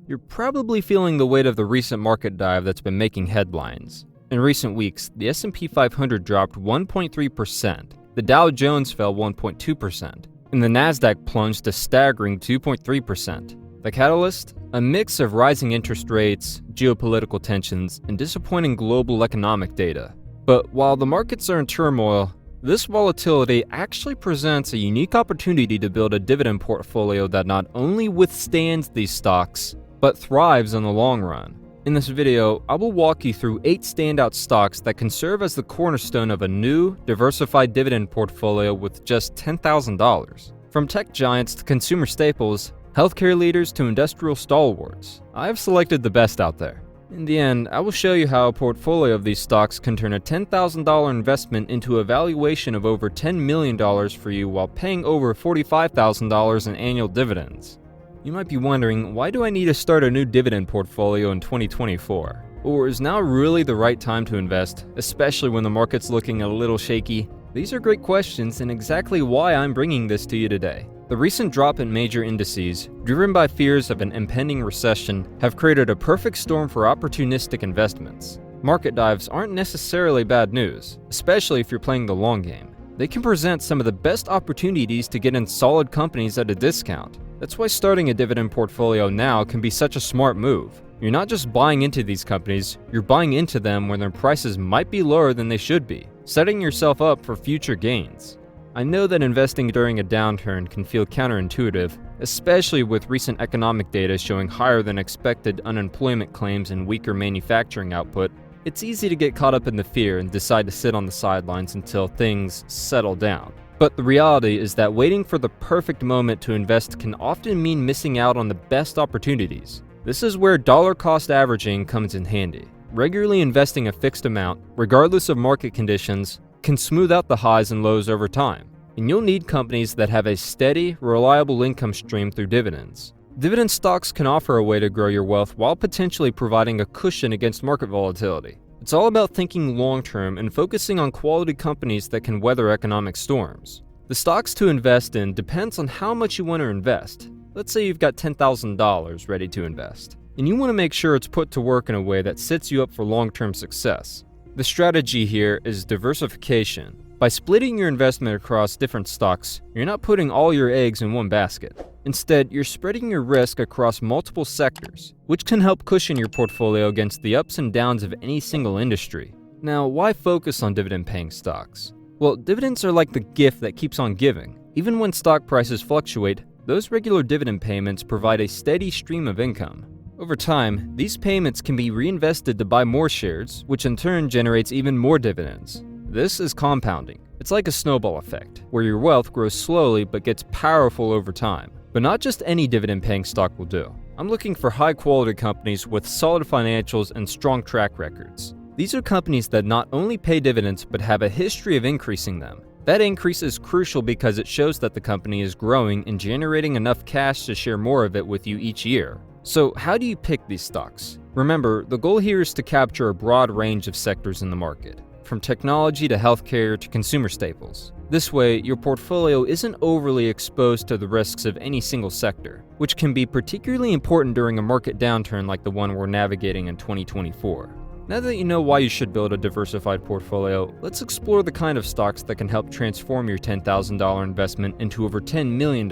You're probably feeling the weight of the recent market dive that's been making headlines. In recent weeks, the S&P 500 dropped 1.3%, the Dow Jones fell 1.2%, and the Nasdaq plunged a staggering 2.3%. The catalyst? A mix of rising interest rates, geopolitical tensions, and disappointing global economic data. But while the markets are in turmoil, this volatility actually presents a unique opportunity to build a dividend portfolio that not only withstands these stocks, but thrives in the long run. In this video, I will walk you through 8 standout stocks that can serve as the cornerstone of a new, diversified dividend portfolio with just $10,000. From tech giants to consumer staples, healthcare leaders to industrial stalwarts, I have selected the best out there. In the end, I will show you how a portfolio of these stocks can turn a $10,000 investment into a valuation of over $10 million for you while paying over $45,000 in annual dividends. You might be wondering, why do I need to start a new dividend portfolio in 2024? Or is now really the right time to invest, especially when the market's looking a little shaky? These are great questions and exactly why I'm bringing this to you today. The recent drop in major indices, driven by fears of an impending recession, have created a perfect storm for opportunistic investments. Market dives aren't necessarily bad news, especially if you're playing the long game. They can present some of the best opportunities to get in solid companies at a discount. That's why starting a dividend portfolio now can be such a smart move. You're not just buying into these companies, you're buying into them when their prices might be lower than they should be, setting yourself up for future gains. I know that investing during a downturn can feel counterintuitive, especially with recent economic data showing higher than expected unemployment claims and weaker manufacturing output. It's easy to get caught up in the fear and decide to sit on the sidelines until things settle down. But the reality is that waiting for the perfect moment to invest can often mean missing out on the best opportunities. This is where dollar cost averaging comes in handy. Regularly investing a fixed amount, regardless of market conditions, can smooth out the highs and lows over time, and you'll need companies that have a steady, reliable income stream through dividends. Dividend stocks can offer a way to grow your wealth while potentially providing a cushion against market volatility. It's all about thinking long-term and focusing on quality companies that can weather economic storms. The stocks to invest in depends on how much you want to invest. Let's say you've got $10,000 ready to invest, and you want to make sure it's put to work in a way that sets you up for long-term success. The strategy here is diversification. By splitting your investment across different stocks, you're not putting all your eggs in one basket. Instead, you're spreading your risk across multiple sectors, which can help cushion your portfolio against the ups and downs of any single industry. Now, why focus on dividend-paying stocks? Well, dividends are like the gift that keeps on giving. Even when stock prices fluctuate, those regular dividend payments provide a steady stream of income. Over time, these payments can be reinvested to buy more shares, which in turn generates even more dividends. This is compounding. It's like a snowball effect, where your wealth grows slowly but gets powerful over time. But not just any dividend-paying stock will do. I'm looking for high-quality companies with solid financials and strong track records. These are companies that not only pay dividends but have a history of increasing them. That increase is crucial because it shows that the company is growing and generating enough cash to share more of it with you each year. So how do you pick these stocks? Remember, the goal here is to capture a broad range of sectors in the market, from technology to healthcare to consumer staples. This way, your portfolio isn't overly exposed to the risks of any single sector, which can be particularly important during a market downturn like the one we're navigating in 2024. Now that you know why you should build a diversified portfolio, let's explore the kind of stocks that can help transform your $10,000 investment into over $10 million,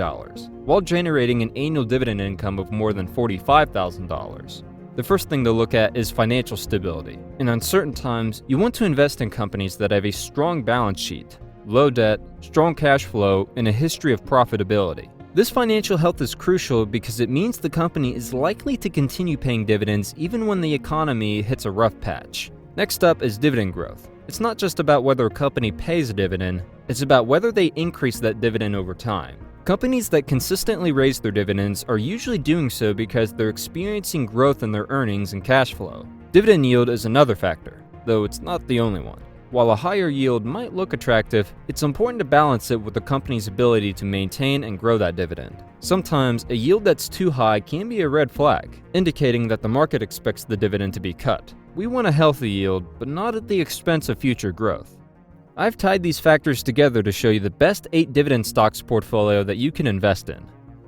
while generating an annual dividend income of more than $45,000. The first thing to look at is financial stability. In uncertain times, you want to invest in companies that have a strong balance sheet, low debt, strong cash flow, and a history of profitability. This financial health is crucial because it means the company is likely to continue paying dividends even when the economy hits a rough patch. Next up is dividend growth. It's not just about whether a company pays a dividend, it's about whether they increase that dividend over time. Companies that consistently raise their dividends are usually doing so because they're experiencing growth in their earnings and cash flow. Dividend yield is another factor, though it's not the only one. While a higher yield might look attractive, it's important to balance it with the company's ability to maintain and grow that dividend. Sometimes, a yield that's too high can be a red flag, indicating that the market expects the dividend to be cut. We want a healthy yield, but not at the expense of future growth. I've tied these factors together to show you the best 8 dividend stocks portfolio that you can invest in.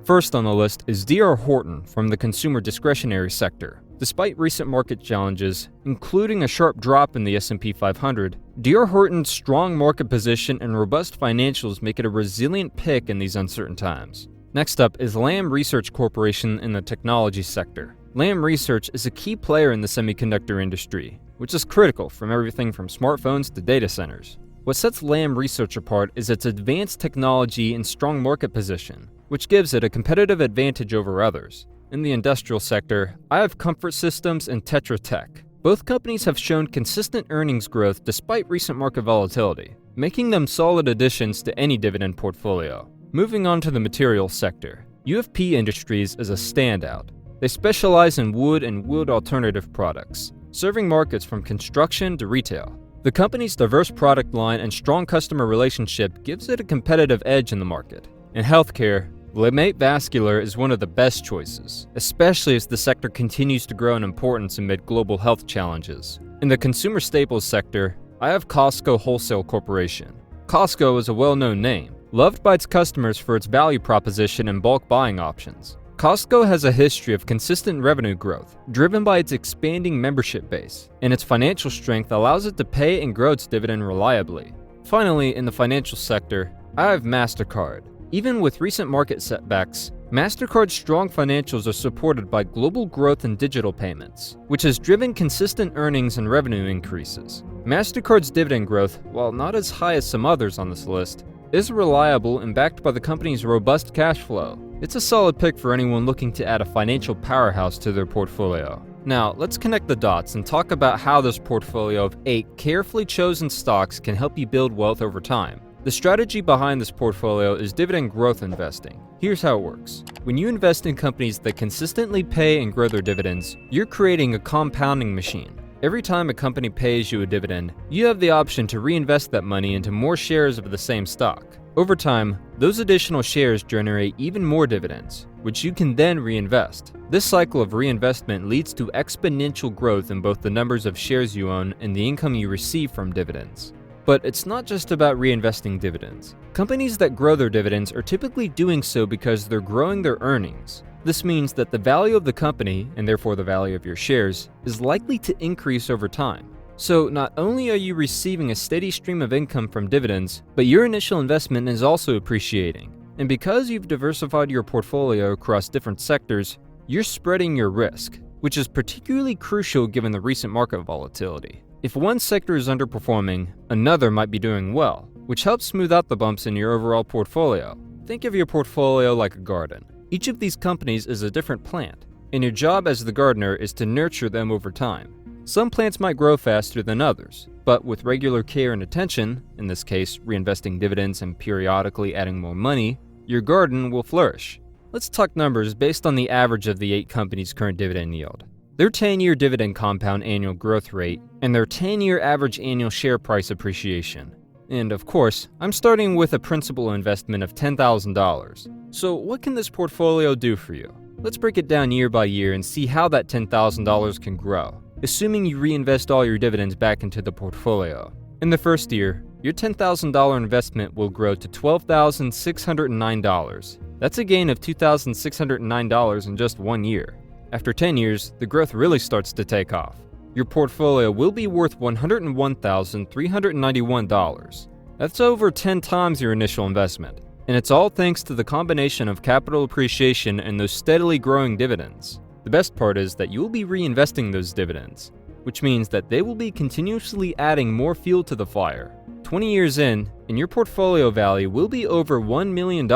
First on the list is D.R. Horton from the consumer discretionary sector. Despite recent market challenges, including a sharp drop in the S&P 500, D.R. Horton's strong market position and robust financials make it a resilient pick in these uncertain times. Next up is Lam Research Corporation in the technology sector. Lam Research is a key player in the semiconductor industry, which is critical from everything from smartphones to data centers. What sets Lam Research apart is its advanced technology and strong market position, which gives it a competitive advantage over others. In the industrial sector, I have Comfort Systems and Tetra Tech. Both companies have shown consistent earnings growth despite recent market volatility, making them solid additions to any dividend portfolio. Moving on to the materials sector, UFP Industries is a standout. They specialize in wood and wood alternative products, serving markets from construction to retail. The company's diverse product line and strong customer relationship gives it a competitive edge in the market. In healthcare, LeMaitre Vascular is one of the best choices, especially as the sector continues to grow in importance amid global health challenges. In the consumer staples sector, I have Costco Wholesale Corporation. Costco is a well-known name, loved by its customers for its value proposition and bulk buying options. Costco has a history of consistent revenue growth, driven by its expanding membership base, and its financial strength allows it to pay and grow its dividend reliably. Finally, in the financial sector, I have MasterCard. Even with recent market setbacks, MasterCard's strong financials are supported by global growth in digital payments, which has driven consistent earnings and revenue increases. MasterCard's dividend growth, while not as high as some others on this list, is reliable and backed by the company's robust cash flow. It's a solid pick for anyone looking to add a financial powerhouse to their portfolio. Now, let's connect the dots and talk about how this portfolio of 8 carefully chosen stocks can help you build wealth over time. The strategy behind this portfolio is dividend growth investing. Here's how it works. When you invest in companies that consistently pay and grow their dividends, you're creating a compounding machine. Every time a company pays you a dividend, you have the option to reinvest that money into more shares of the same stock. Over time, those additional shares generate even more dividends, which you can then reinvest. This cycle of reinvestment leads to exponential growth in both the numbers of shares you own and the income you receive from dividends. But it's not just about reinvesting dividends. Companies that grow their dividends are typically doing so because they're growing their earnings. This means that the value of the company, and therefore the value of your shares, is likely to increase over time. So not only are you receiving a steady stream of income from dividends, but your initial investment is also appreciating. And because you've diversified your portfolio across different sectors, you're spreading your risk, which is particularly crucial given the recent market volatility. If one sector is underperforming, another might be doing well, which helps smooth out the bumps in your overall portfolio. Think of your portfolio like a garden. Each of these companies is a different plant, and your job as the gardener is to nurture them over time. Some plants might grow faster than others, but with regular care and attention, in this case reinvesting dividends and periodically adding more money, your garden will flourish. Let's talk numbers based on the average of the 8 companies' current dividend yield, their 10-year dividend compound annual growth rate, and their 10-year average annual share price appreciation. And of course, I'm starting with a principal investment of $10,000. So what can this portfolio do for you? Let's break it down year by year and see how that $10,000 can grow, assuming you reinvest all your dividends back into the portfolio. In the first year, your $10,000 investment will grow to $12,609. That's a gain of $2,609 in just 1 year. After 10 years, the growth really starts to take off. Your portfolio will be worth $101,391. That's over 10 times your initial investment, and it's all thanks to the combination of capital appreciation and those steadily growing dividends. The best part is that you will be reinvesting those dividends, which means that they will be continuously adding more fuel to the fire. 20 years in, and your portfolio value will be over $1 million.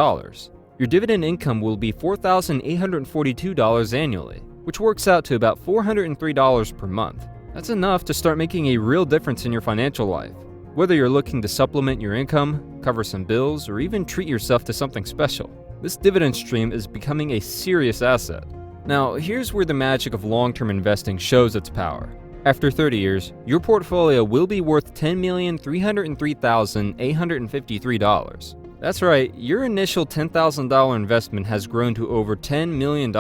Your dividend income will be $4,842 annually, which works out to about $403 per month. That's enough to start making a real difference in your financial life. Whether you're looking to supplement your income, cover some bills, or even treat yourself to something special, this dividend stream is becoming a serious asset. Now, here's where the magic of long-term investing shows its power. After 30 years, your portfolio will be worth $10,303,853. That's right, your initial $10,000 investment has grown to over $10 million.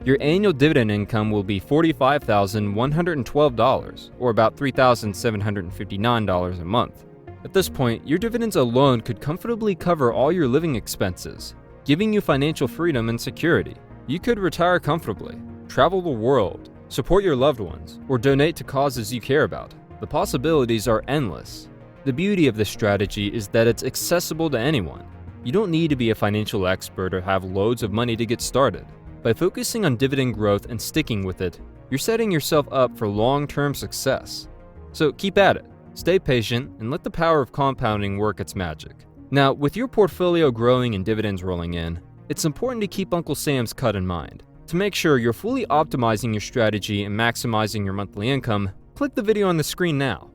Your annual dividend income will be $45,112, or about $3,759 a month. At this point, your dividends alone could comfortably cover all your living expenses. giving you financial freedom and security. You could retire comfortably, travel the world, support your loved ones, or donate to causes you care about. The possibilities are endless. The beauty of this strategy is that it's accessible to anyone. You don't need to be a financial expert or have loads of money to get started. By focusing on dividend growth and sticking with it, you're setting yourself up for long-term success. So keep at it, stay patient, and let the power of compounding work its magic. Now, with your portfolio growing and dividends rolling in, it's important to keep Uncle Sam's cut in mind. To make sure you're fully optimizing your strategy and maximizing your monthly income, click the video on the screen now.